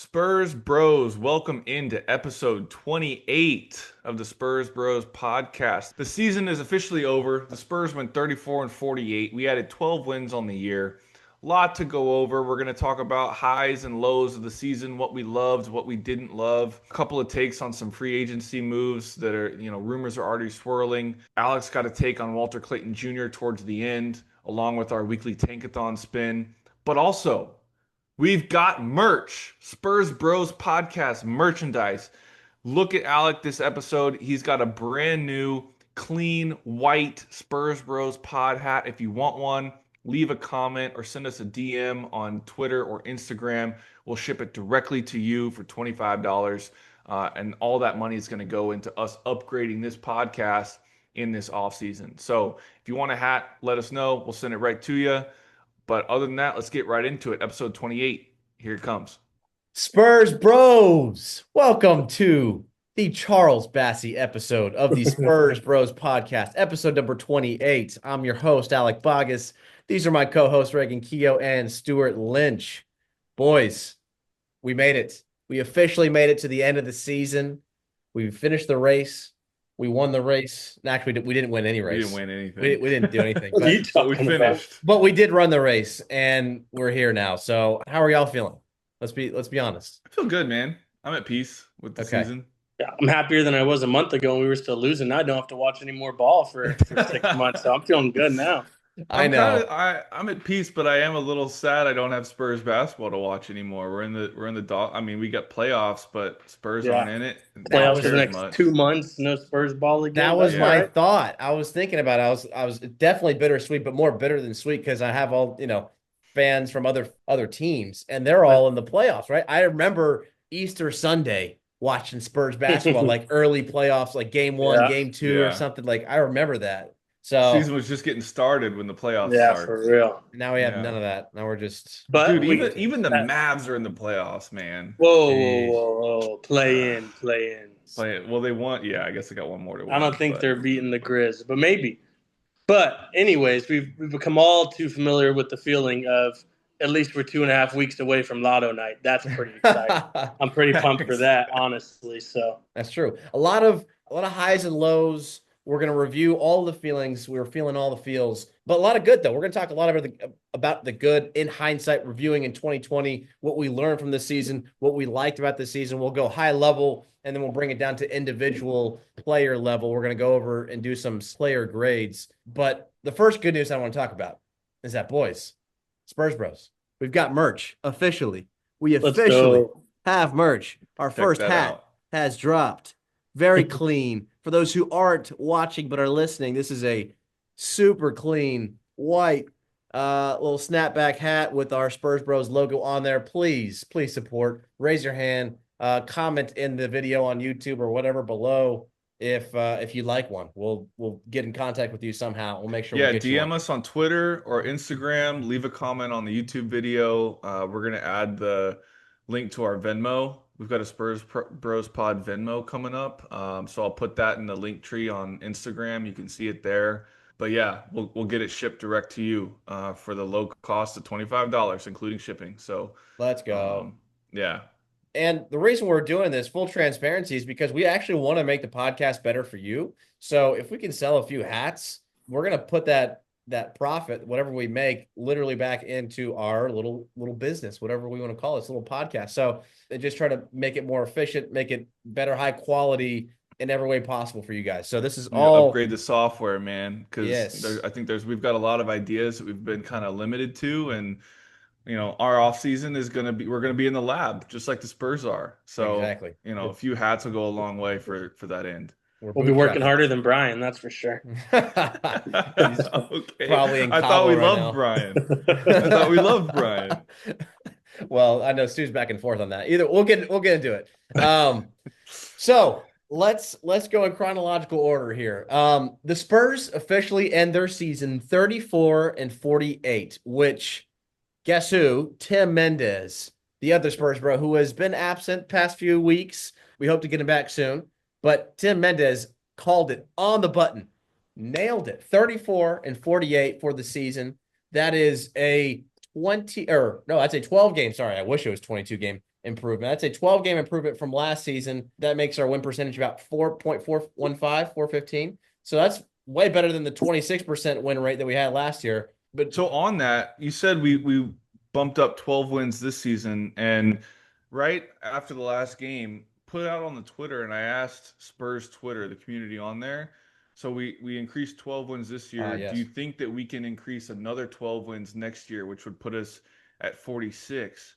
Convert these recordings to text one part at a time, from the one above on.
Spurs Bros, welcome into episode 28 of the Spurs Bros podcast. The season is officially over. The Spurs went 34 and 48. We added 12 wins on the year. A lot to go over. We're going to talk about highs and lows of the season, what we loved, what we didn't love. A couple of takes on some free agency moves that are, rumors are already swirling. Alex got a take on Walter Clayton Jr. towards the end, along with our weekly Tankathon spin. But also, we've got merch, Spurs Bros podcast merchandise. Look at Alec this episode. He's got a brand new, clean, white Spurs Bros pod hat. If you want one, leave a comment or send us a DM on Twitter or Instagram. We'll ship it directly to you for $25. And all that money is going to go into us upgrading this podcast in this off season. So if you want a hat, let us know. We'll send it right to you. But other than that, let's get right into it. Episode 28. Here it comes. Spurs Bros, welcome to the Charles Bassey episode of the Spurs Bros podcast, episode number 28. I'm your host, Alec Bogus. These are my co-hosts, Reagan Keogh and Stuart Lynch. Boys, we made it. We officially made it to the end of the season. We finished the race. We won the race. Actually, we didn't win any race. We didn't win anything. We didn't do anything. But we finished. But we did run the race, and we're here now. So how are y'all feeling? Let's be honest. I feel good, man. I'm at peace with the season. Yeah, I'm happier than I was a month ago when we were still losing. Now I don't have to watch any more ball for 6 months, so I'm feeling good now. I know. I'm at peace, but I am a little sad I don't have Spurs basketball to watch anymore. We're in the dog. I mean, we got playoffs, but Spurs aren't in it. Playoffs for the next 2 months. No Spurs ball again. That was my thought. I was thinking about it. I was definitely bittersweet, but more bitter than sweet because I have all fans from other teams, and they're all in the playoffs, right? I remember Easter Sunday watching Spurs basketball, like early playoffs, like game 1, game 2, or something. Like I remember that. So season was just getting started when the playoffs started. For real. Now we have none of that. Now we're just. But dude, even the Mavs are in the playoffs, man. Whoa. Play in. Well, they want. Yeah, I guess they got one more to win. I don't think they're beating the Grizz, but maybe. But anyways, we've become all too familiar with the feeling of at least we're 2.5 weeks away from Lotto Night. That's pretty exciting. I'm pretty pumped for that, honestly. So that's true. A lot of highs and lows. We're going to review all the feelings. We were feeling all the feels, but a lot of good, though. We're going to talk a lot about the good in hindsight, reviewing in 2020, what we learned from this season, what we liked about this season. We'll go high level, and then we'll bring it down to individual player level. We're going to go over and do some player grades. But the first good news I want to talk about is that, boys, Spurs Bros, we've got merch officially. We officially have merch. Our first hat has dropped. Very clean. For those who aren't watching but are listening, this is a super clean white little snapback hat with our Spurs Bros logo on there. Please support. Raise your hand. Comment in the video on YouTube or whatever below if you like one. We'll get in contact with you somehow. We'll make sure. Yeah, DM us on Twitter or Instagram. Leave a comment on the YouTube video. We're gonna add the link to our Venmo. We've got a Spurs Bros Pod Venmo coming up, so I'll put that in the link tree on Instagram. You can see it there. But yeah, we'll get it shipped direct to you for the low cost of $25, including shipping. So let's go. Yeah. And the reason we're doing this, full transparency, is because we actually want to make the podcast better for you. So if we can sell a few hats, we're gonna put that profit, whatever we make, literally back into our little business, whatever we want to call it, this little podcast. So they just try to make it more efficient, make it better, high quality in every way possible for you guys. So this is all upgrade the software, man. Because I think we've got a lot of ideas that we've been kind of limited to, and our off season we're gonna be in the lab just like the Spurs are. So exactly. A few hats will go a long way for that end. We'll be working harder than Brian, that's for sure. Okay. Probably in I thought we right loved now. Brian. I thought we loved Brian. Well, I know Stu's back and forth on that. Either we'll get into it. So let's go in chronological order here. The Spurs officially end their season 34 and 48, which guess who? Tim Mendes, the other Spurs bro, who has been absent past few weeks. We hope to get him back soon. But Tim Mendes called it on the button, nailed it. 34 and 48 for the season. That is a 20 or no, I'd say 12 game. Sorry, I wish it was 22 game improvement. I'd say 12 game improvement from last season. That makes our win percentage about 4.415, 415. So that's way better than the 26% win rate that we had last year. But So on that, you said we bumped up 12 wins this season, and right after the last game, put it out on the Twitter, and I asked Spurs Twitter, the community on there. So we increased 12 wins this year. Do you yes. think that we can increase another 12 wins next year, which would put us at 46?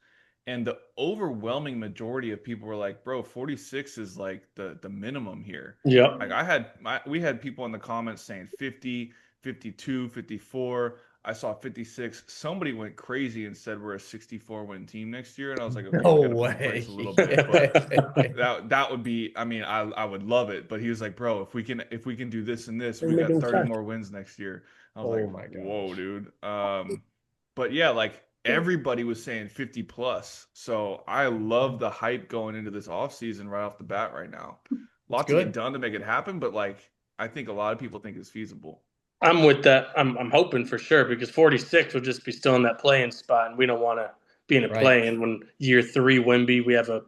And the overwhelming majority of people were like, "Bro, 46 is like the minimum here." Yep. Like we had people in the comments saying 50, 52, 54. I saw 56. Somebody went crazy and said we're a 64 win team next year, and I was like, okay, No we got to pump the way. brakes a little bit. But that would be. I mean, I would love it. But he was like, bro, if we can do this and this, we got 30 more wins next year. I was Oh like, my whoa, gosh. dude. But yeah, like everybody was saying 50 plus. So I love the hype going into this offseason right off the bat right now. It's Lot to get good. done to make it happen, but like I think a lot of people think it's feasible. I'm with that. I'm hoping for sure because 46 will just be still in that playing spot, and we don't want to be in a Right. play. And when year 3 Wimby, we have a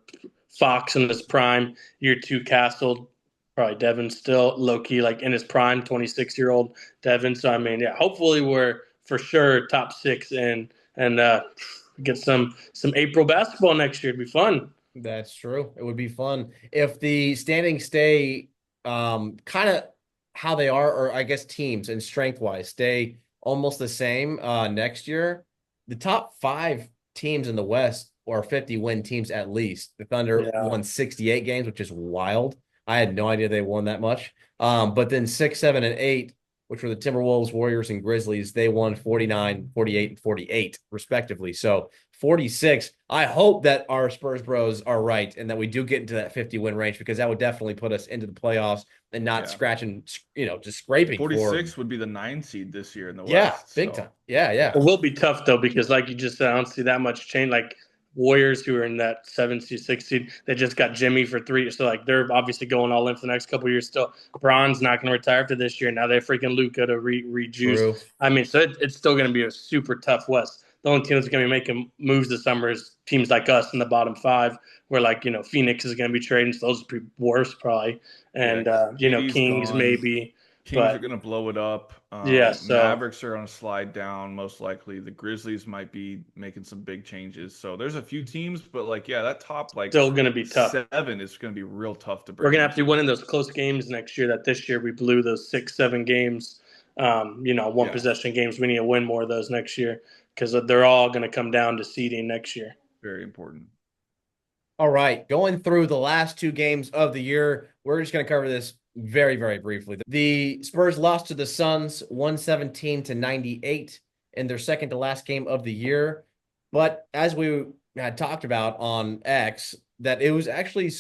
Fox in his prime. Year 2 Castle, probably Devin still low key like in his prime, 26-year-old Devin. So I mean, yeah, hopefully we're for sure top 6 and get some April basketball next year. It'd be fun. That's true. It would be fun if the standings stay kind of how they are, or I guess teams and strength wise stay almost the same next year. The top 5 teams in the West are 50 win teams at least. The Thunder Yeah. won 68 games, which is wild. I had no idea they won that much. But then 6, 7, and 8, which were the Timberwolves, Warriors, and Grizzlies, they won 49, 48, and 48, respectively. So 46. I hope that our Spurs bros are right and that we do get into that 50 win range, because that would definitely put us into the playoffs and not Yeah. scratching, just scraping for. 46 would be the 9 seed this year in the Yeah, West. big time. So Yeah, It yeah. will be tough though because, like you just said, I don't see that much change. Like Warriors, who are in that 7 seed, 6 seed, they just got Jimmy for 3, so like they're obviously going all in for the next couple of years. Still, Bron's not going to retire after this year. Now they freaking Luca to rejuice. True. I mean, so it's still going to be a super tough West. The only team that's going to be making moves this summer is teams like us in the bottom 5, where like Phoenix is going to be trading, so those would be worse probably, yeah, and KD's Kings gone. maybe, Kings are but going to blow it up. yeah, so. Mavericks are on a slide down, most likely. The Grizzlies might be making some big changes. So there's a few teams, but like, yeah, that top like Still going to be tough. 7 is going to be real tough to We're break gonna have to be into. winning those close games next year. That this year we blew those 6, 7 games. One Yeah, possession games. We need to win more of those next year because they're all going to come down to seeding next year. very important. All right. Going through the last 2 games of the year, we're just going to cover this very, very briefly. The Spurs lost to the Suns 117-98 in their second to last game of the year. But as we had talked about on X, that it was actually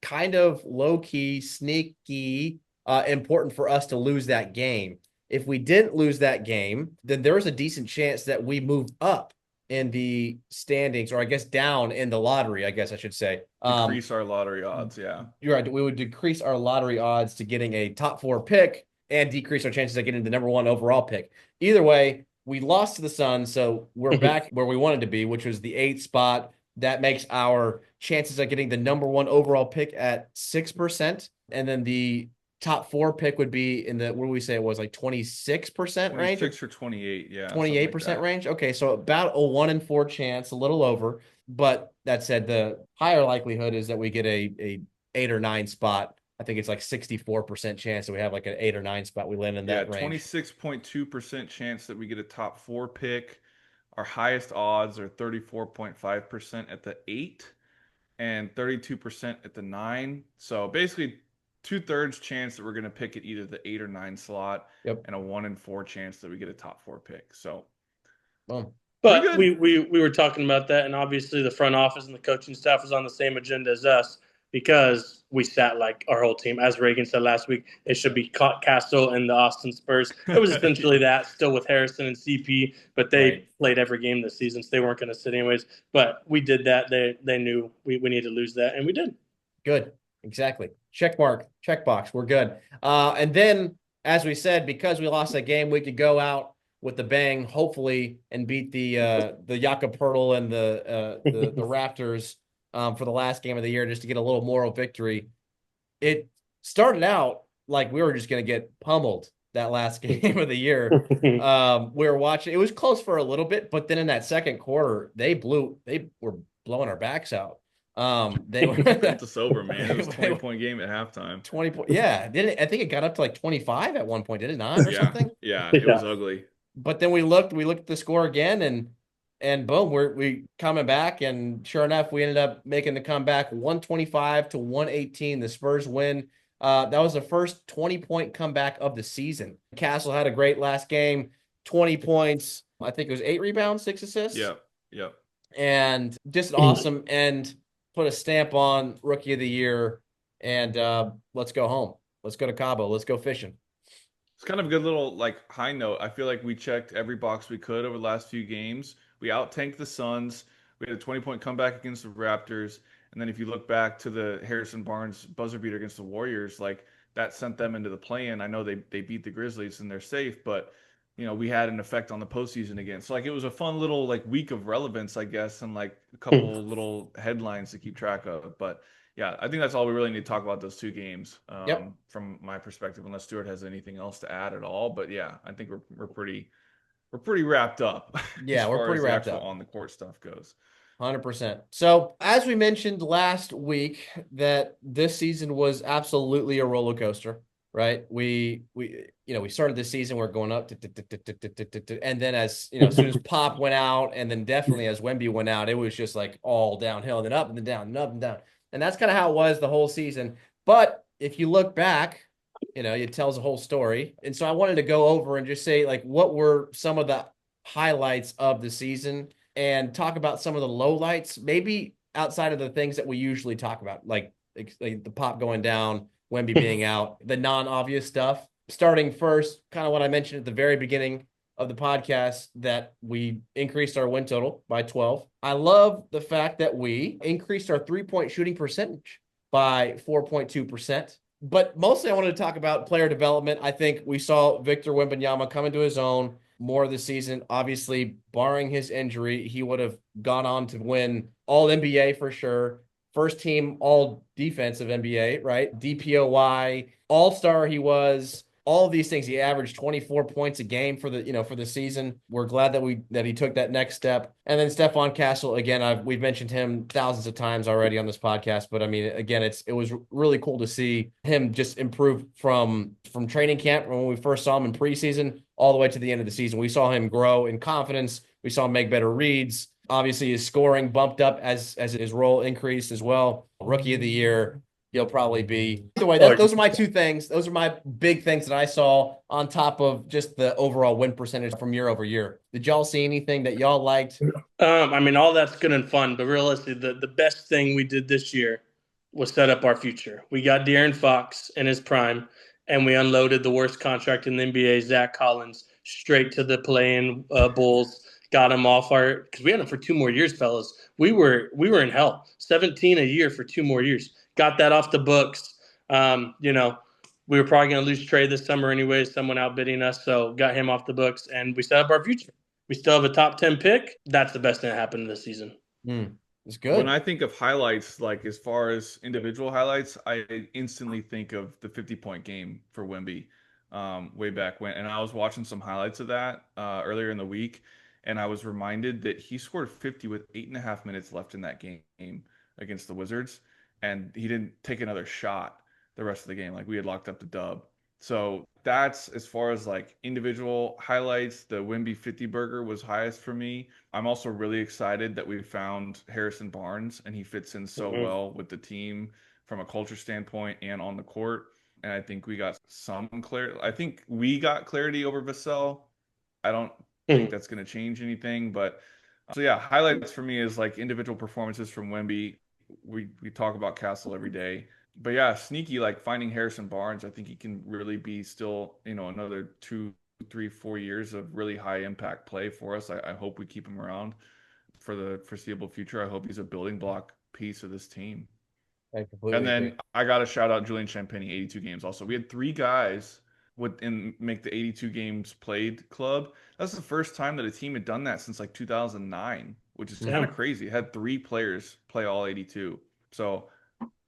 kind of low key, sneaky, important for us to lose that game. If we didn't lose that game, then there was a decent chance that we moved up in the standings, or I guess down in the lottery, I guess I should say. Decrease our lottery odds. Yeah. You're right. We would decrease our lottery odds to getting a top 4 pick and decrease our chances of getting the number 1 overall pick. Either way, we lost to the Suns, so we're back where we wanted to be, which was the 8th spot. That makes our chances of getting the number 1 overall pick at 6%. And then the top 4 pick would be in the, what do we say it was, like 26% range? 26 or 28. Yeah. 28% range. Okay, so about a 1 in 4 chance, a little over. But that said, the higher likelihood is that we get a 8 or 9 spot. I think it's like 64% chance that we have like an 8 or 9 spot. We land in that range. 26.2% chance that we get a top 4 pick. Our highest odds are 34.5% at the 8 and 32% at the 9. So basically 2/3 chance that we're going to pick at either the 8 or 9 slot. Yep. And a 1 in 4 chance that we get a top 4 pick. So Boom. But we were talking about that, and obviously the front office and the coaching staff was on the same agenda as us because we sat like our whole team. As Reagan said last week, it should be Castle and the Austin Spurs. It was essentially that, still with Harrison and CP, but they played every game this season, so they weren't going to sit anyways. But we did that. They knew we needed to lose that, and we did. Good. Exactly. Check mark, check box. We're good. And then, as we said, because we lost that game, we could go out with the bang, hopefully, and beat the Jakob Poeltl and the Raptors for the last game of the year just to get a little moral victory. It started out like we were just going to get pummeled that last game of the year. We were watching. It was close for a little bit, but then in that second quarter, they were blowing our backs out. They were Bent us over, man. It was 20-point game at halftime. 20 point. Yeah, didn't I think it got up to like 25 at one point, did it not, or Yeah, something? yeah, it was ugly. But then we looked at the score again, and boom, we coming back, and sure enough, we ended up making the comeback 125 to 118. The Spurs win. That was the first 20-point comeback of the season. Castle had a great last game, 20 points. I think it was 8 rebounds, 6 assists. Yep, yep. And just awesome, and put a stamp on Rookie of the Year. And let's go home. Let's go to Cabo. Let's go fishing. It's kind of a good little like high note. I feel like we checked every box we could over the last few games. We out-tanked the Suns. We had a 20-point comeback against the Raptors. And then if you look back to the Harrison Barnes buzzer beater against the Warriors, like that sent them into the play-in. I know they beat the Grizzlies and they're safe, but we had an effect on the postseason again. So like it was a fun little like week of relevance, I guess, and like a couple little headlines to keep track of. But yeah, I think that's all we really need to talk about those two games Yep. from my perspective, unless Stuart has anything else to add at all. But yeah, I think we're pretty wrapped up as Yeah, we're far pretty as the wrapped actual up. on the court stuff goes. 100%. So, as we mentioned last week, that this season was absolutely a roller coaster, right? We started this season, we're going up, and then as soon as Pop went out, and then definitely as Wemby went out, it was just like all downhill, and then up and then down, and up and down, and that's kind of how it was the whole season. But if you look back, it tells a whole story, and so I wanted to go over and just say like what were some of the highlights of the season and talk about some of the lowlights, maybe outside of the things that we usually talk about, like the Pop going down, Wemby being out, the non-obvious stuff. Starting first, kind of what I mentioned at the very beginning of the podcast, that we increased our win total by 12. I love the fact that we increased our three-point shooting percentage by 4.2%. But mostly I wanted to talk about player development. I think we saw Victor Wembanyama come into his own more of the season. Obviously, barring his injury, he would have gone on to win all NBA for sure. First team all defensive NBA, right? DPOY, all-star he was. All of these things. He averaged 24 points a game for the season. We're glad that he took that next step. And then Stephon Castle, again, we've mentioned him thousands of times already on this podcast, but I mean, again, it was really cool to see him just improve from training camp when we first saw him in preseason all the way to the end of the season. We saw him grow in confidence. We saw him make better reads. Obviously, his scoring bumped up as his role increased as well. Rookie of the Year, he'll probably be. Either way, those are my two things. Those are my big things that I saw on top of just the overall win percentage from year over year. Did y'all see anything that y'all liked? I mean, all that's good and fun, but realistically, the best thing we did this year was set up our future. We got De'Aaron Fox in his prime, and we unloaded the worst contract in the NBA, Zach Collins, straight to the play-in Bulls. Got him off because we had him for 2 more years, fellas. We were in hell. 17 a year for 2 more years. Got that off the books. We were probably going to lose Trey this summer anyways, someone outbidding us, so got him off the books, and we set up our future. We still have a top 10 pick. That's the best thing that happened this season. It's good. When I think of highlights, like as far as individual highlights, I instantly think of the 50-point game for Wemby way back when. And I was watching some highlights of that earlier in the week, and I was reminded that he scored 50 with 8.5 minutes left in that game against the Wizards, and he didn't take another shot the rest of the game. Like we had locked up the dub. So that's as far as like individual highlights. The Wemby 50 burger was highest for me. I'm also really excited that we found Harrison Barnes, and he fits in so well with the team from a culture standpoint and on the court. And I think we got some clarity. I think we got clarity over Vassell. I don't think that's going to change anything. But so yeah, highlights for me is like individual performances from Wemby. We talk about Castle every day. But yeah, sneaky, like finding Harrison Barnes, I think he can really be still, another 2, 3, 4 years of really high impact play for us. I hope we keep him around for the foreseeable future. I hope he's a building block piece of this team. I completely And then agree. I got to shout out Julian Champagnie, 82 games also. We had 3 guys and make the 82 games played club. That's the first time that a team had done that since like 2009, which is kind of crazy. It had 3 players play all 82. So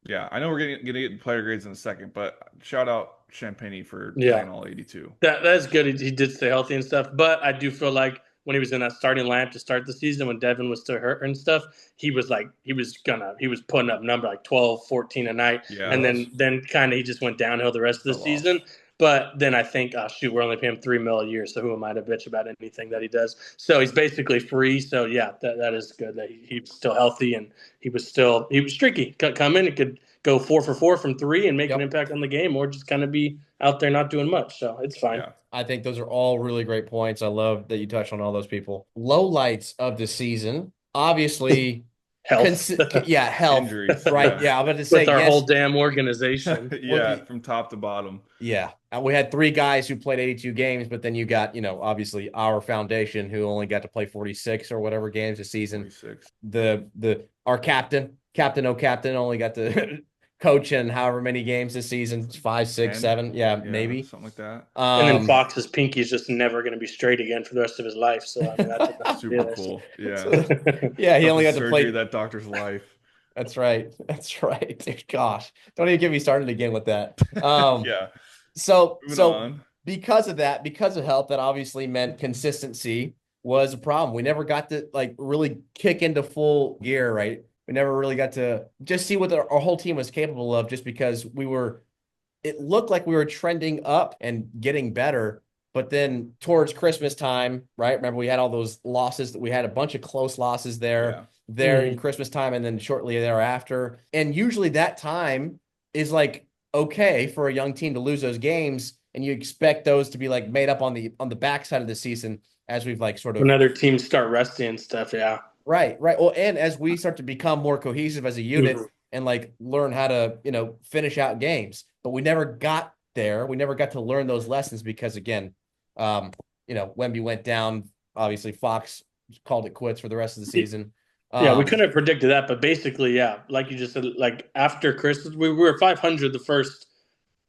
yeah, I know we're going to get player grades in a second, but shout out Champagne for playing all 82. That's good. He did stay healthy and stuff, but I do feel like when he was in that starting lineup to start the season, when Devin was still hurt and stuff, he was putting up number like 12, 14 a night, Yeah, and then kind of he just went downhill the rest of the season. But then I think, we're only paying him $3 million a year, so who am I to bitch about anything that he does? So he's basically free. So yeah, that is good that he's still healthy and he was streaky. Come in, it could go 4 for 4 from 3 and make an impact on the game, or just kind of be out there not doing much. So it's fine. Yeah. I think those are all really great points. I love that you touched on all those people. Low lights of the season, obviously. Health. Health. Injuries. Right. Yeah, I'm about to say with our whole damn organization. From top to bottom. Yeah. And we had 3 guys who played 82 games, but then you got, obviously our foundation who only got to play 46 or whatever games this season. 46. Our captain only got to coach in however many games this season, 5, 6, 10? 7. Yeah, maybe something like that. And then Fox's pinky is just never going to be straight again for the rest of his life. So I mean, that's super cool. Yeah. Yeah, he only got to play that doctor's life. That's right. Dude, gosh, don't even get me started again with that. Yeah. So because of that, because of health, that obviously meant consistency was a problem. We never got to really kick into full gear, right? We never really got to just see what our whole team was capable of, just because it looked like we were trending up and getting better. But then towards Christmas time, right? Remember, we had all those losses. We had a bunch of close losses there in Christmas time, and then shortly thereafter. And usually that time is okay for a young team to lose those games, and you expect those to be made up on the backside of the season, as we've sort of when other teams start resting and stuff. Yeah. Right. Well, and as we start to become more cohesive as a unit and learn how to, finish out games, but we never got there. We never got to learn those lessons because, again, Wemby went down. Obviously, Fox called it quits for the rest of the season. We couldn't have predicted that, but basically, like you just said, after Christmas, we were 500 the first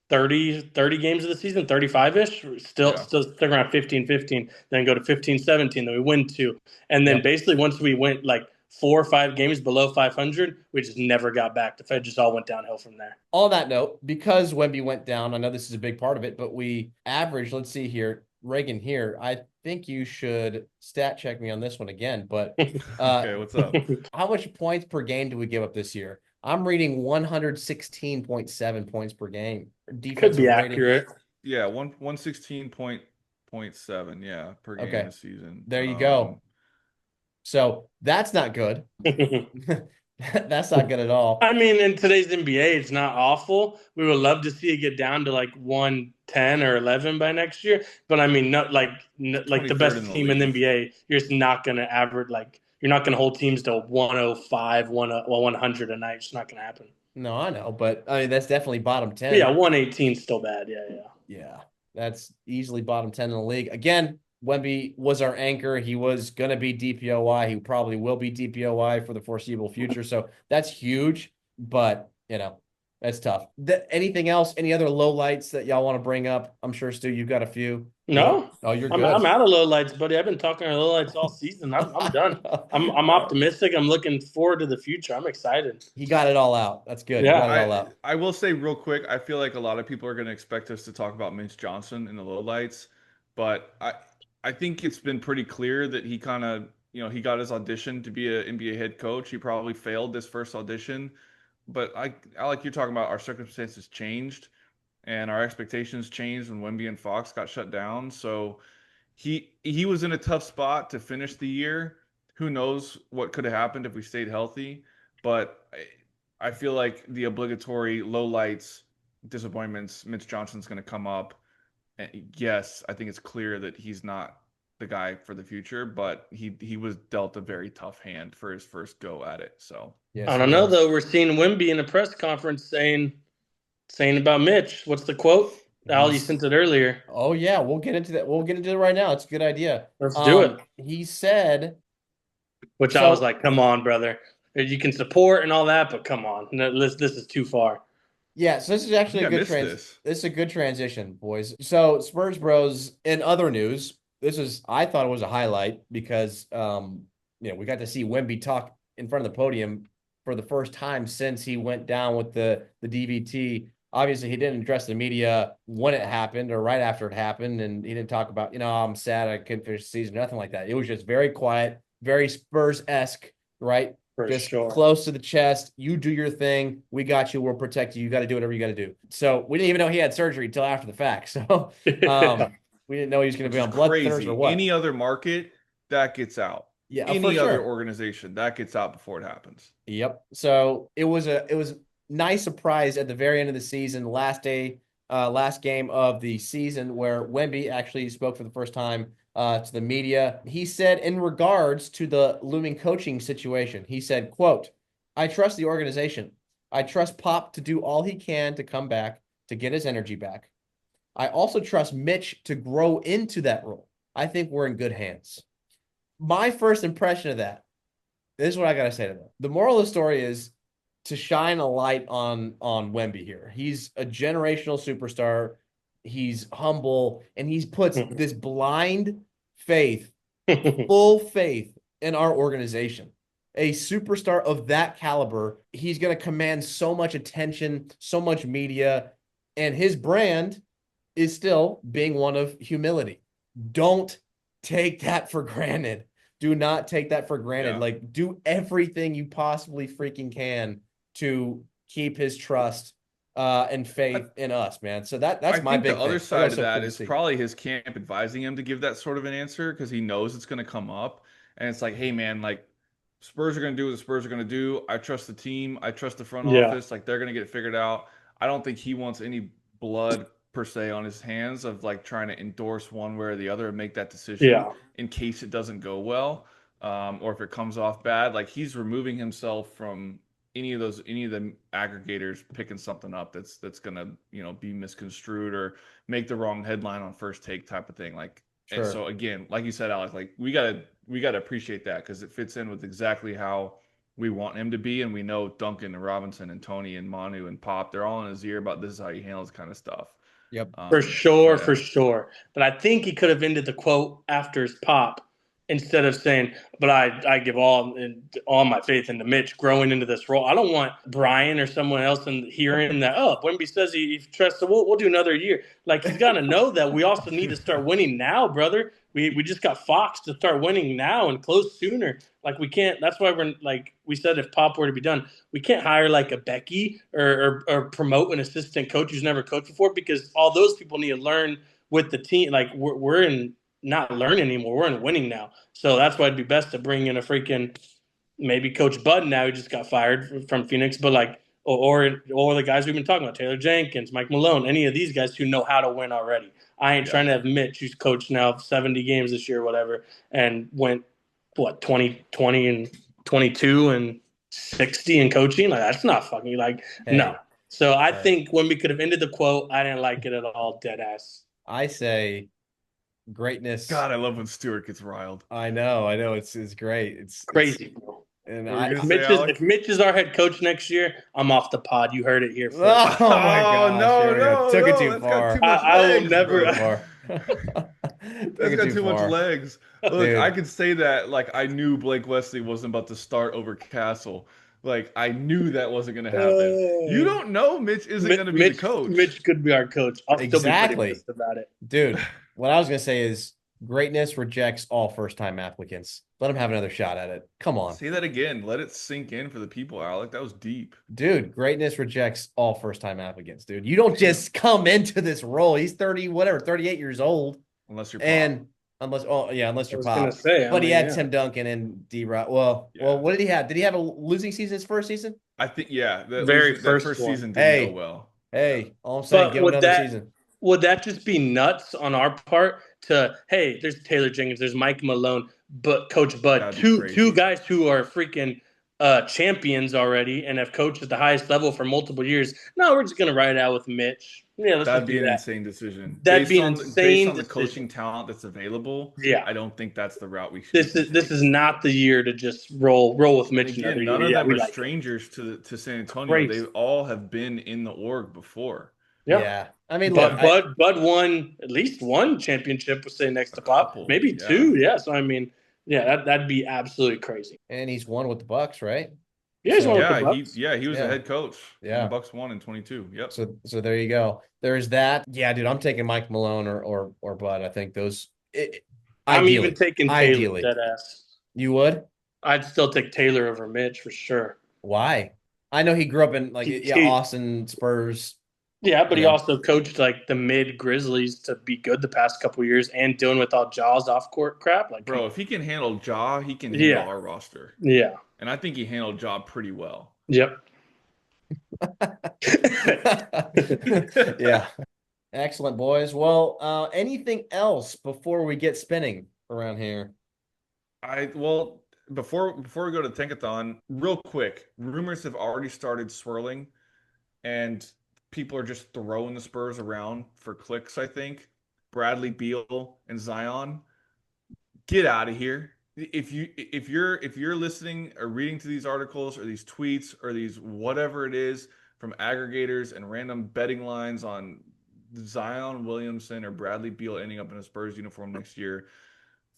30 games of the season, 35-ish, still stick around 15-15, then go to 15-17, then we win 2. And then basically once we went 4 or 5 games below 500, we just never got back. The Fed just all went downhill from there. On that note, because Wemby went down, I know this is a big part of it, but we averaged, let's see here, Reagan here, I think you should stat check me on this one again, but okay, what's up? How much points per game do we give up this year? I'm reading 116.7 points per game. Could be accurate. Yeah, 116.7, yeah, per game this season. There you go. So that's not good. That's not good at all. I mean, in today's NBA, it's not awful. We would love to see it get down to 110 or 11 by next year. But I mean, not the best team in the NBA, you're just not going to average you're not going to hold teams to 105, 100 a night. It's not going to happen. No, I know, but I mean that's definitely bottom 10. Yeah, 118 is still bad. Yeah. That's easily bottom 10 in the league. Again, Wemby was our anchor. He was going to be DPOY. He probably will be DPOY for the foreseeable future. So that's huge, but that's tough. Anything else? Any other lowlights that y'all want to bring up? I'm sure, Stu, you've got a few. No. Oh, you're good. I'm out of lowlights, buddy. I've been talking about lowlights all season. I'm done. I'm optimistic. I'm looking forward to the future. I'm excited. He got it all out. That's good. Yeah, got it all out. I will say real quick, I feel like a lot of people are going to expect us to talk about Mitch Johnson in the lowlights, but I think it's been pretty clear that he kind of, he got his audition to be an NBA head coach. He probably failed this first audition. But Alec, you're talking about our circumstances changed and our expectations changed when Wemby and Fox got shut down. So he was in a tough spot to finish the year. Who knows what could have happened if we stayed healthy. But I feel like the obligatory lowlights, disappointments, Mitch Johnson's going to come up. And yes, I think it's clear that he's not the guy for the future, but he was dealt a very tough hand for his first go at it. So yes, I don't know though. We're seeing Wemby in a press conference saying about Mitch. What's the quote? Al, you sent it earlier. Oh yeah, we'll get into that. We'll get into it right now. It's a good idea. Let's do it. He said, I was like, come on, brother. You can support and all that, but come on, this is too far. Yeah, so this is I actually think a I good missed this. this is a good transition, boys. So Spurs Bros, in other news, I thought it was a highlight because we got to see Wemby talk in front of the podium for the first time since he went down with the DVT. Obviously, he didn't address the media when it happened or right after it happened, and he didn't talk about, I'm sad I couldn't finish the season, nothing like that. It was just very quiet, very Spurs-esque, right? For Just sure. close to the chest. You do your thing. We got you. We'll protect you. You got to do whatever you got to do. So we didn't even know he had surgery until after the fact. So we didn't know he was going to Which be is on blood thinners or crazy. what. Any other market, that gets out. Yeah, for Any other sure. organization, that gets out before it happens. Yep. So it was a nice surprise at the very end of the season, last game of the season, where Wemby actually spoke for the first time to the media. He said, in regards to the looming coaching situation, he said, quote, "I trust the organization. I trust Pop to do all he can to come back, to get his energy back. I also trust Mitch to grow into that role. I think we're in good hands." My first impression of that, this is what I got to say to them. The moral of the story is to shine a light on Wemby here. He's a generational superstar. He's humble, and he's puts this blind faith, full faith in our organization. A superstar of that caliber, he's going to command so much attention, so much media, and his brand is still being one of humility. Don't take that for granted. Do not take that for granted. Yeah. Like, do everything you possibly freaking can to keep his trust and faith in us, man. So that's I my think big the other thing. That side was of so that cool to is see. probably his camp advising him to give that sort of an answer because he knows it's going to come up. And it's like, hey, man, like Spurs are going to do what the Spurs are going to do. I trust the team. I trust the front Yeah. office. Like they're going to get it figured out. I don't think he wants any blood per se on his hands of like trying to endorse one way or the other and make that decision Yeah. in case it doesn't go well, or if it comes off bad. Like he's removing himself from any of the aggregators picking something up that's gonna be misconstrued or make the wrong headline on first take type of thing. Like, and Sure. so again, like you said, Alec, like we gotta appreciate that because it fits in with exactly how we want him to be, and we know Duncan and Robinson and Tony and Manu and Pop, they're all in his ear about this is how he handles kind of stuff. Yep. For So sure, yeah, for sure. But I think he could have ended the quote after his pop instead of saying, "But I give all my faith into Mitch growing into this role." I don't want Brian or someone else in hearing that. Oh, Wemby says he trusts. We'll do another year. Like he's got to know that we also need to start winning now, brother. We just got Fox to start winning now and close sooner. Like we can't. That's why we're like we said. If Pop were to be done, we can't hire like a Becky or promote an assistant coach who's never coached before because all those people need to learn with the team. Like we're in not learning anymore. We're in winning now. So that's why it'd be best to bring in a freaking maybe Coach Bud now who just got fired from Phoenix, but like or the guys we've been talking about, Taylor Jenkins, Mike Malone, any of these guys who know how to win already. I ain't yeah. trying to have Mitch, who's coached now 70 games this year, whatever, and went 20 and 22 and 60 in coaching. Like that's not fucking like no. So I think when we could have ended the quote, I didn't like it at all. Dead ass. I say greatness. God, I love when Stuart gets riled. I know. It's great. It's Crazy, bro. And if Mitch is our head coach next year, I'm off the pod. You heard it here first. Oh my gosh! No, took it too that's far. got too much I will legs, never. That's got too much legs. Look, Dude. I could say that like I knew Blake Wesley wasn't about to start over Castle. Like I knew that wasn't going to happen. You don't know Mitch isn't going to be the coach. Mitch could be our coach. I'll still be pretty pissed about it. Dude, what I was going to say is greatness rejects all first-time applicants. Let them have another shot at it. Come on. Say that again. Let it sink in for the people, Alec. That was deep. Dude, greatness rejects all first-time applicants, dude. You don't just come into this role. He's 38 years old. Unless you're Pop. And unless you're Pop. But he had Tim Duncan and D-Rod. Well, what did he have? Did he have a losing season his first season? I think, yeah. That first season didn't go well. Hey, all I'm saying, give him another season. Would that just be nuts on our part to, hey, there's Taylor Jenkins, there's Mike Malone, but Coach Bud, two guys who are freaking champions already and have coached at the highest level for multiple years. No, we're just going to ride it out with Mitch. Yeah, let's That'd just be do an that. insane decision. That'd be an Based insane on the decision. coaching talent that's available, Yeah. I don't think that's the route we This should is this take. is not the year to just roll with And Mitch another again, year. none of Yeah, them we are like it. strangers to San Antonio. They Crazy. all have been in the org before. Yeah. Yeah. I mean, look, But Bud won at least one championship with sitting next A to Pop, couple, maybe yeah. two. Yeah. So I mean, yeah, that'd be absolutely crazy. and he's won with the Bucks, right? Yeah, he's So- one with the Yeah, Bucks. he was the Yeah. head coach. Yeah. And the Bucks won in 22. Yep. So there you go. There's that. Yeah, dude, I'm taking Mike Malone or Bud. I think those. I'm Ideally, even taking Taylor. ideally. Dead ass. You would? I'd still take Taylor over Mitch for sure. Why? I know he grew up in Austin Spurs. Yeah, but he Yeah. also coached like the mid Grizzlies to be good the past couple years and dealing with all Jaws off court crap. Like, Bro, if he can handle Ja, he can handle Yeah. our roster. yeah, And I think he handled Ja pretty well. yep. Yeah. Excellent, boys. Well, anything else before we get spinning around here? Well, before we go to Tankathon, real quick, rumors have already started swirling, and people are just throwing the Spurs around for clicks, I think. Bradley Beal and Zion, get out of here. If you're listening or reading to these articles or these tweets or these whatever it is from aggregators and random betting lines on Zion Williamson or Bradley Beal ending up in a Spurs uniform next year,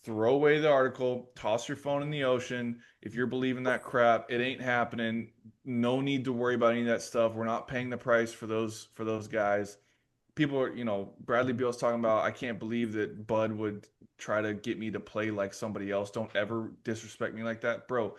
throw away the article, toss your phone in the ocean. If you're believing that crap, it ain't happening. No need to worry about any of that stuff. We're not paying the price for those guys. People are, Bradley Beal's talking about, I can't believe that Bud would try to get me to play like somebody else. Don't ever disrespect me like that. Bro,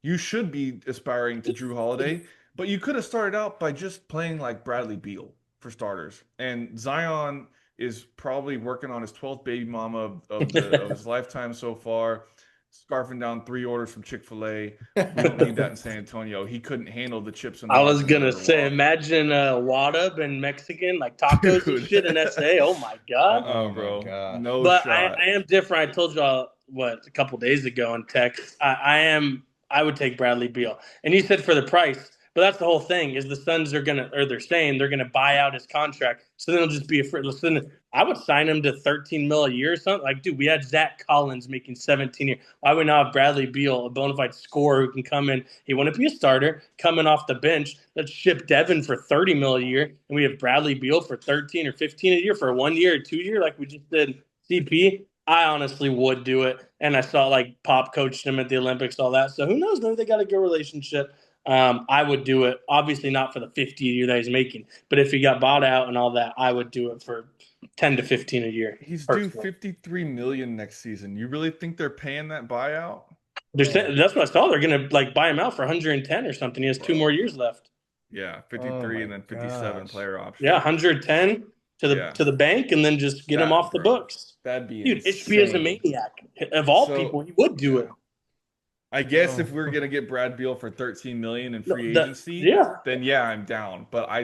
you should be aspiring to Drew Holiday, but you could have started out by just playing like Bradley Beal for starters. And Zion is probably working on his 12th baby mama of his lifetime so far, scarfing down 3 orders from Chick-fil-A. We don't need that in San Antonio. He couldn't handle the chips and I was waffles gonna on say, underwater. imagine Wada and Mexican like tacos Dude. and shit in SA. Oh my god! Oh my bro, God. no But shot. I am different. I told y'all a couple days ago in text. I would take Bradley Beal, and you said for the price. But that's the whole thing is the Suns they're saying they're gonna buy out his contract, so then it'll just be a free. Listen, I would sign him to 13 mil a year or something. Like, dude, we had Zach Collins making 17 a year. Why would not have Bradley Beal, a bona fide scorer who can come in? He wouldn't be a starter coming off the bench. Let's ship Devin for 30 mil a year, and we have Bradley Beal for 13 or 15 a year for 1 year or 2 year, like we just did CP. I honestly would do it, and I saw like Pop coached him at the Olympics, all that. So who knows? Maybe they got a good relationship. I would do it. Obviously, not for the 50 a year that he's making, but if he got bought out and all that, I would do it for 10 to 15 a year. He's personally. due 53 million next season. You really think they're paying that buyout? That's what I saw. They're gonna like buy him out for 110 or something. He has 2 more years left. Yeah, Oh 53 my and then 57 gosh. player option. Yeah, 110 to the bank, and then just get him off the books. That'd be Dude, insane. HB is a maniac. Of all So, people, he would do it. I guess if we're gonna get Brad Beal for 13 million in free No, agency, yeah. then yeah, I'm down. But I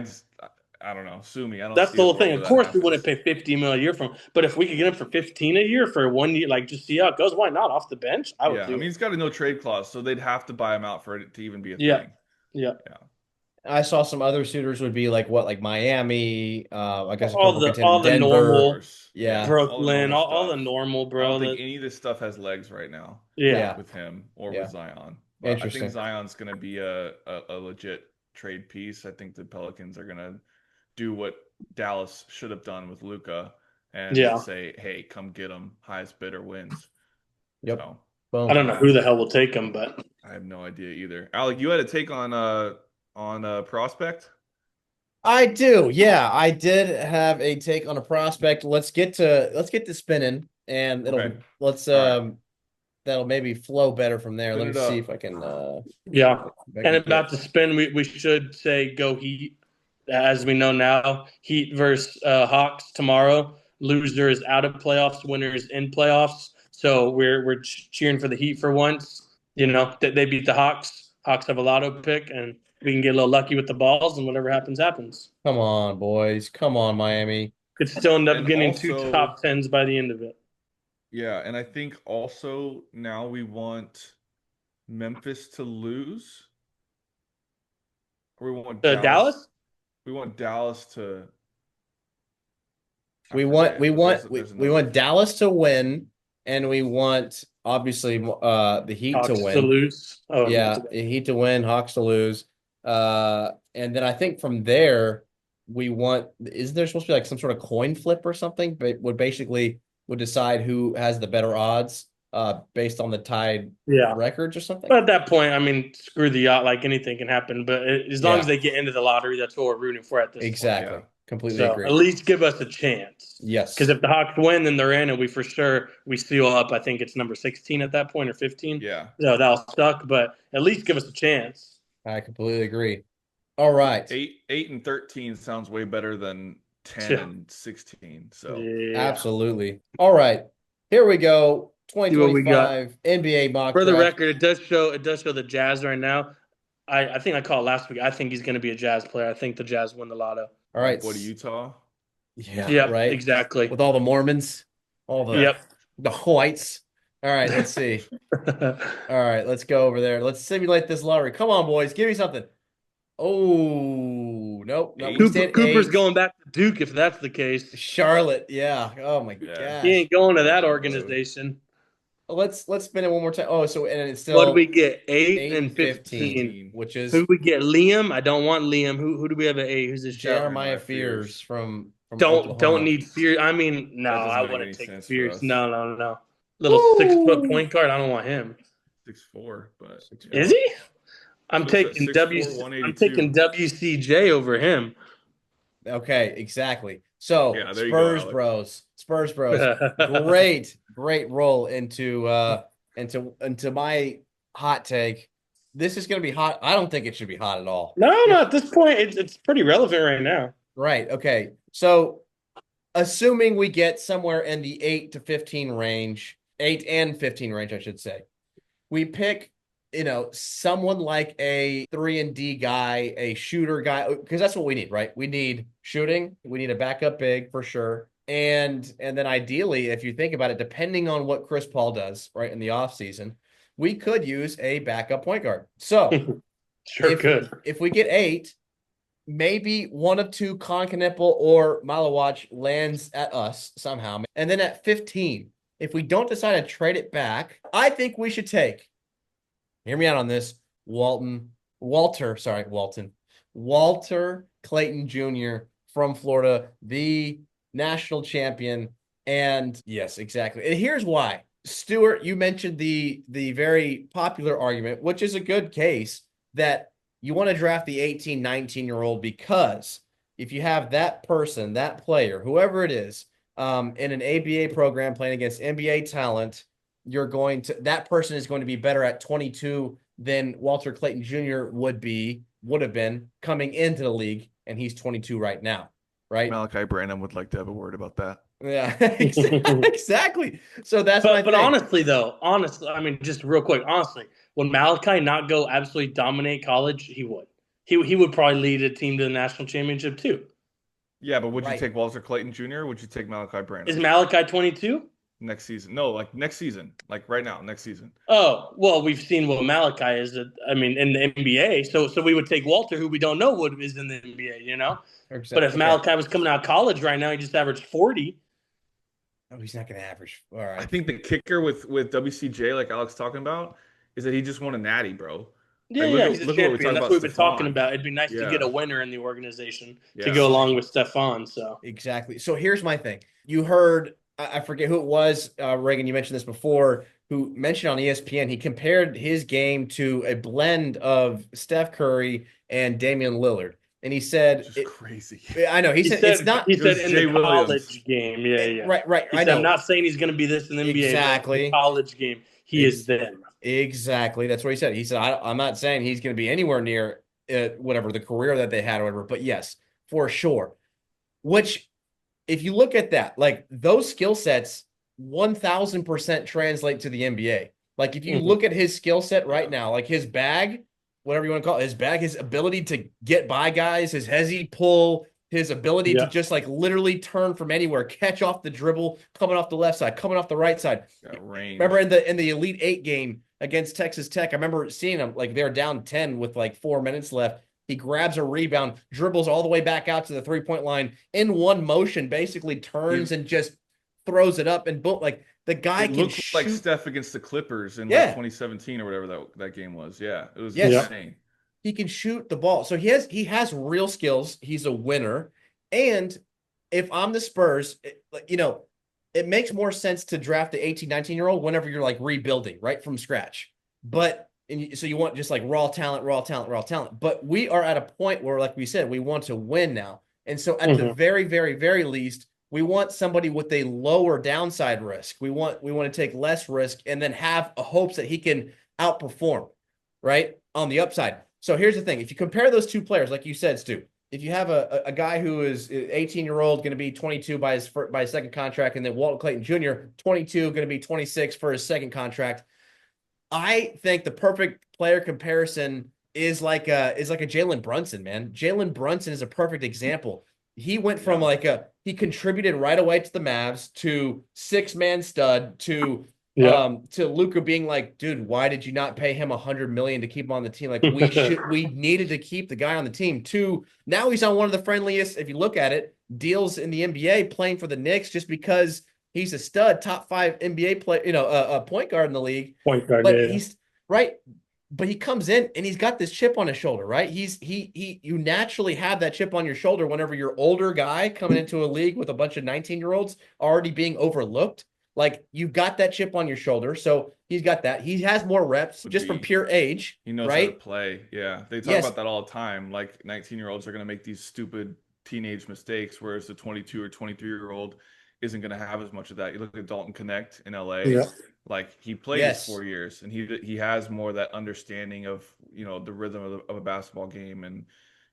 don't know. Sue me. I don't. That's see the a whole world thing. where Of that course, we happens. wouldn't pay 50 mil a year from him. But if we could get him for 15 a year for 1 year, like just see how it goes, why not off the bench? I would Yeah, do I mean, it. he's got a no trade clause, so they'd have to buy him out for it to even be a Yeah. thing. Yeah. I saw some other suitors would be like Miami. I guess All the Denver. normal, Yeah. Brooklyn, all all the stuff. normal, I bro. don't think any of this stuff has legs right now Yeah. with him or Yeah. with Zion. But I Interesting. think Zion's going to be a legit trade piece. I think the Pelicans are going to do what Dallas should have done with Luka and say, hey, come get him. Highest bidder wins. Yep. So, Boom. I don't know who the hell will take him, but I have no idea either. Alec, you had a take on prospect? I do. Yeah, I did have a take on a prospect. Let's get to spinning, and Okay. let's All right. that'll maybe flow better from there. Spin Let me it see up. if I can. yeah. if I And can about get- to spin, we should say go Heat. As we know now, Heat versus Hawks tomorrow. Loser is out of playoffs. Winner is in playoffs. So we're cheering for the Heat for once. You know, they beat the Hawks. Hawks have a lotto pick, and we can get a little lucky with the balls, and whatever happens, happens. Come on, boys. Come on, Miami. Could still end up And getting also- 2 top 10s by the end of it. Yeah, and I think also now we want Memphis to lose? Or we want Dallas? Dallas? We want Dallas to. I We forget, want we but want there's we another want Dallas to win, and we want obviously the Heat to Hawks win. to lose. Oh, Yeah, the Heat to win, Hawks to lose. And then I think from there we want, is there supposed to be like some sort of coin flip or something? But would decide who has the better odds based on the tied yeah. records or something? But at that point, I mean, screw the yacht. Like anything can happen. But as long as they get into the lottery, that's what we're rooting for at this Exactly. point. Completely So agree. at least give us a chance. Yes. Because if the Hawks win, then they're in, and we seal up. I think it's number 16 at that point or 15. Yeah. So that'll suck, but at least give us a chance. I completely agree. All right. 8 and 13 sounds way better than 10 Yeah. and 16. So Yeah. Absolutely. All right. Here we go. See what we got. 2025 NBA mock For the draft. record, it does show the Jazz right now. I think I called last week. I think he's going to be a Jazz player. I think the Jazz win the lotto. All right. what, Utah? Yeah, right. Exactly. With all the Mormons, all the the whites. All right, let's see. All right, let's go over there. Let's simulate this lottery. Come on, boys, give me something. Oh, nope. Cooper's going back to Duke if that's the case. Charlotte, yeah. Oh my gosh. He ain't going to that organization. Let's spin it one more time. Oh, so and it's still what do we get? 8 and 15, 15. which is who we get? Liam. I don't want Liam. Who do we have at 8? Who's this? Jeremiah Fears from Don't Oklahoma. need Fears. I mean, no, I make wouldn't any take sense Fears. for us. No. Little 6-foot point guard. I don't want him. 6'4", but Is he? I'm Looks at taking 6'4", I'm taking WCJ over him. Okay, exactly. So Yeah, there you go, Spurs Alec. Bros. Spurs Bros. great roll into my hot take. This is gonna be hot. I don't think it should be hot at all. No, at this point, it's pretty relevant right now. Right. Okay. So assuming we get somewhere in the 8 to 15 range, 8 and 15 range, I should say, we pick, someone like a 3-and-D guy, a shooter guy, because that's what we need, right? We need shooting. We need a backup big for sure. And then ideally, if you think about it, depending on what Chris Paul does, right, in the offseason, we could use a backup point guard. So if we get 8, maybe one of two, Concanipple or Malawach lands at us somehow. And then at 15, if we don't decide to trade it back, I think we should take, hear me out on this, Walter Clayton Jr. from Florida, the national champion. And yes, exactly. And here's why. Stuart, you mentioned the very popular argument, which is a good case, that you want to draft the 18, 19-year-old because if you have that person, that player, whoever it is, in an ABA program playing against NBA talent, that person is going to be better at 22 than Walter Clayton Jr. would have been coming into the league, and he's 22 right now, right? Malachi Branham would like to have a word about that. Yeah, exactly. So that's my thing. But honestly, I mean, just real quick, honestly, would Malachi not go absolutely dominate college? He would. He would probably lead a team to the national championship too. Yeah, but would you take Walter Clayton Jr. or would you take Malachi Branham? Is Malachi 22? Next season. No, like next season. Like right now, next season. Oh, well, we've seen what Malachi is, in the NBA. So we would take Walter, who we don't know what is in the NBA, Exactly. But if Malachi was coming out of college right now, he just averaged 40. Oh, he's not going to average. All right. I think the kicker with WCJ, like Alex talking about, is that he just won a natty, bro. Yeah, he's a champion. That's what we've been talking about. It'd be nice to get a winner in the organization to go along with Stephon. So exactly. So here's my thing. You heard, I forget who it was, Reagan, you mentioned this before, who mentioned on ESPN, he compared his game to a blend of Steph Curry and Damian Lillard. And he said, it's crazy. I know. He said it's not. He said in Jay the Williams. college game. Yeah. Right. He said, I'm not saying he's going to be this in the NBA. Exactly. The college game. He is them. Exactly. That's what he said. He said, I'm not saying he's going to be anywhere near whatever the career that they had or whatever, but yes, for sure. Which, if you look at that, like those skill sets, 1000% translate to the NBA. Like if you look at his skill set right now, like his bag, whatever you want to call it, his ability to get by guys, his hezzy pull, His ability to just like literally turn from anywhere, catch off the dribble, coming off the left side, coming off the right side. Remember in the Elite Eight game against Texas Tech, I remember seeing him like they're down 10 with like 4 minutes left. He grabs a rebound, dribbles all the way back out to the 3-point line in one motion, basically turns and just throws it up and boom, like the guy it can looked shoot. like Steph against the Clippers in like 2017 or whatever that game was. Yeah, it was insane. He can shoot the ball. So he has real skills. He's a winner. And if I'm the Spurs, it makes more sense to draft the 18, 19-year-old whenever you're like rebuilding right from scratch. So you want just like raw talent. But we are at a point where, like we said, we want to win now. And so at the very, very, very least, we want somebody with a lower downside risk. We want to take less risk and then have a hopes that he can outperform, right, on the upside. So here's the thing. If you compare those two players, like you said, Stu, if you have a guy who is 18-year-old going to be 22 by his second contract, and then Walter Clayton Jr., 22, going to be 26 for his second contract, I think the perfect player comparison is like a Jalen Brunson, man. Jalen Brunson is a perfect example. He went from he contributed right away to the Mavs to 6-man stud to Luka being like, dude, why did you not pay him $100 million to keep him on the team? Like we needed to keep the guy on the team. To now he's on one of the friendliest, if you look at it, deals in the NBA, playing for the Knicks just because he's a stud, top 5 NBA player, a point guard in the league. Point guard, but he's right. But he comes in and he's got this chip on his shoulder, right? You naturally have that chip on your shoulder whenever you're older guy coming into a league with a bunch of 19-year-olds already being overlooked. Like, you've got that chip on your shoulder. So he's got that. He has more reps just from pure age. He knows how to play. Yeah. They talk about that all the time. Like, 19-year-olds are going to make these stupid teenage mistakes, whereas the 22 or 23-year-old isn't going to have as much of that. You look at Dalton Connect in LA. Yeah. Like, he played 4 years, and he has more of that understanding of, the rhythm of a basketball game, and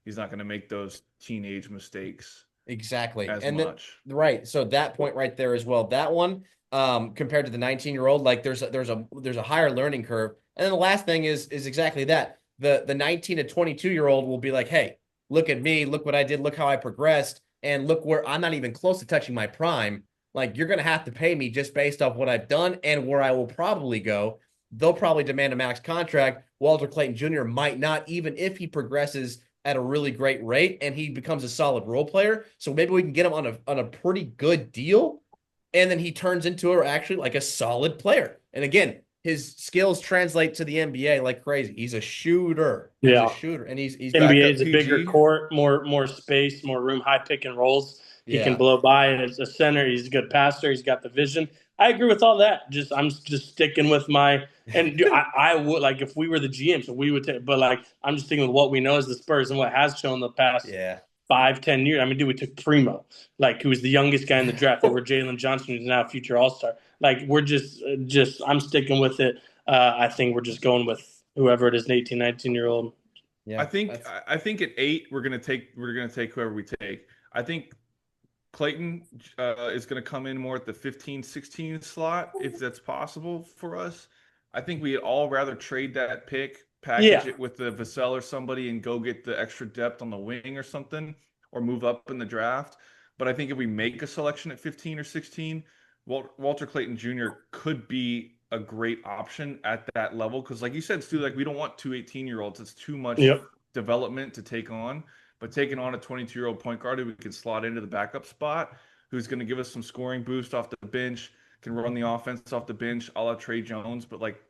he's not going to make those teenage mistakes. Exactly. As much. Right. So that point right there as well. That one, compared to the 19-year-old, like there's a higher learning curve. And then the last thing is exactly that. The 19 to 22-year-old will be like, hey, look at me, look what I did, look how I progressed, and look where I'm not even close to touching my prime. Like, you're going to have to pay me just based off what I've done and where I will probably go. They'll probably demand a max contract. Walter Clayton Jr. might not, even if he progresses at a really great rate and he becomes a solid role player. So maybe we can get him on a pretty good deal. And then he turns into actually like a solid player. And again, his skills translate to the NBA like crazy. He's a shooter. He's a shooter. And he's NBA is a bigger court, more space, more room, high pick and rolls. He can blow by as a center. He's a good passer. He's got the vision. I agree with all that. I'm just sticking with I would, like, if we were the GM, so we would take, but like, I'm just sticking with what we know as the Spurs and what has shown the past 5-10 years. I mean, dude, we took Primo, like, who was the youngest guy in the draft over Jalen Johnson, who's now a future All-Star. Like, we're just I'm sticking with it. I think we're just going with whoever it is, an 18, 19-year-old. Yeah, I think at 8 we're gonna take whoever we take. I think Clayton is going to come in more at the 15-16 slot, if that's possible for us. I think we'd all rather trade that pick, package it with the Vassell or somebody, and go get the extra depth on the wing or something, or move up in the draft. But I think if we make a selection at 15 or 16, Walter Clayton Jr. could be a great option at that level. Because like you said, Stu, like, we don't want two 18-year-olds. It's too much development to take on. But taking on a 22-year-old point guard who we can slot into the backup spot, who's going to give us some scoring boost off the bench, can run the offense off the bench, a la Trey Jones, but like,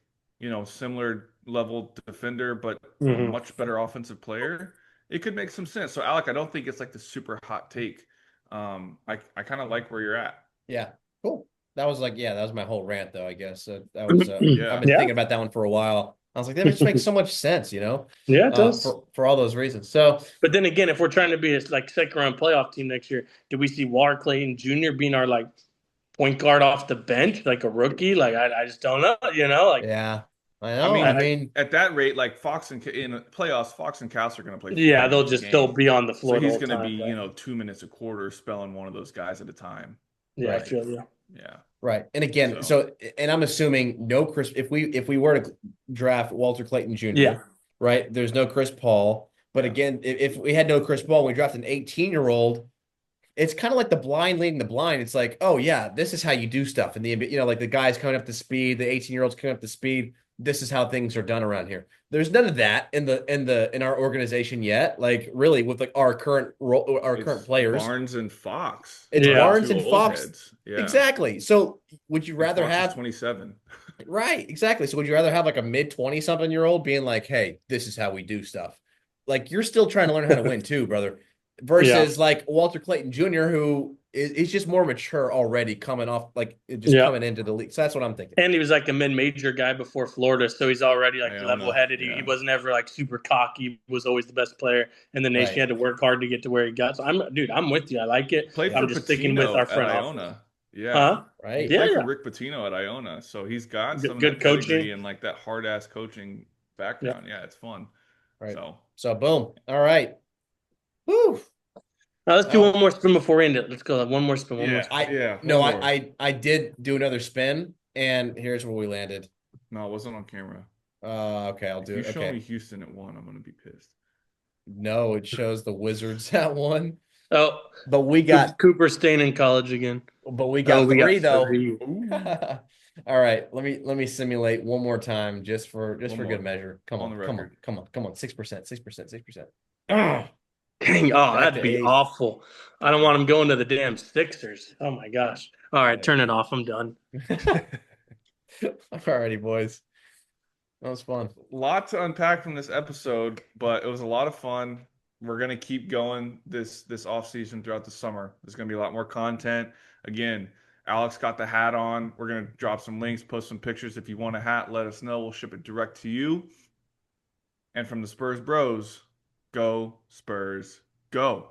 similar level defender, but a much better offensive player, it could make some sense. So, Alec, I don't think it's like the super hot take. I kind of like where you're at. Yeah, cool. That was my whole rant, though, I guess. That was I've been thinking about that one for a while. I was like, that just makes so much sense, Yeah, it does. For all those reasons. So, but then again, if we're trying to be a second round playoff team next year, do we see Walter Clayton Jr. being our like point guard off the bench, like a rookie? Like, I just don't know, Like, yeah, I know. I mean, at that rate, like in the playoffs, Fox and Cass are going to play. Yeah, they'll just still be on the floor. So he's going to be 2 minutes a quarter, spelling one of those guys at a time. Yeah, right. I feel you. Yeah. Right. And again, and I'm assuming no Chris, if we were to draft Walter Clayton Jr., right, there's no Chris Paul, But again, if we had no Chris Paul, we drafted an 18-year-old. It's kind of like the blind leading the blind. It's like, oh yeah, this is how you do stuff. And like the guys coming up to speed, the 18-year-olds coming up to speed. This is how things are done around here. There's none of that in our organization yet. Like really, with like our current players, Barnes and Fox. it's Yeah. Barnes Two and old Fox. heads. Yeah. Exactly. So would you And rather Fox is have 27. right? Exactly. So would you rather have like a mid 20 something year old being like, hey, this is how we do stuff? Like you're still trying to learn how to win too, brother. Versus like Walter Clayton Jr., who is just more mature already coming off, like just Yeah. coming into the league. So that's what I'm thinking. And he was like a mid-major guy before Florida, so he's already like Iona, level-headed. yeah. He wasn't ever like super cocky. He was always the best player in the nation. Right. He had to work hard to get to where he got. So I'm with you. I like it. Played I'm for just sticking with Pitino our at front Iona. office. Yeah. Huh? He Right. played Yeah. for Rick Pitino at Iona. So he's got some Good of that pedigree coaching. and like that hard ass coaching background. Yeah, it's fun. Right. So So boom. All right. Woo. Now let's do one more spin before we end it. Let's go. One more spin. One more spin. I did do another spin, and here's where we landed. No, it wasn't on camera. Okay, I'll If do you it. show Okay. me Houston at 1, I'm gonna be pissed. No, it shows the Wizards at 1. Oh, But we got Cooper staying in college again. we got we three got though. three. All right, let me simulate one more time just for good more. measure. Come On on, the come on, record. come on, come on. 6%, 6%, 6%. Dang, Back that'd to be 8. awful. I don't want him going to the damn Sixers. Oh my gosh. All right, turn it off. I'm done. Alrighty, boys. That was fun. A lot to unpack from this episode, but it was a lot of fun. We're gonna keep going this off season throughout the summer. There's gonna be a lot more content. Again, Alex got the hat on. We're gonna drop some links, post some pictures. If you want a hat, let us know. We'll ship it direct to you. And from the Spurs Bros, go Spurs, go.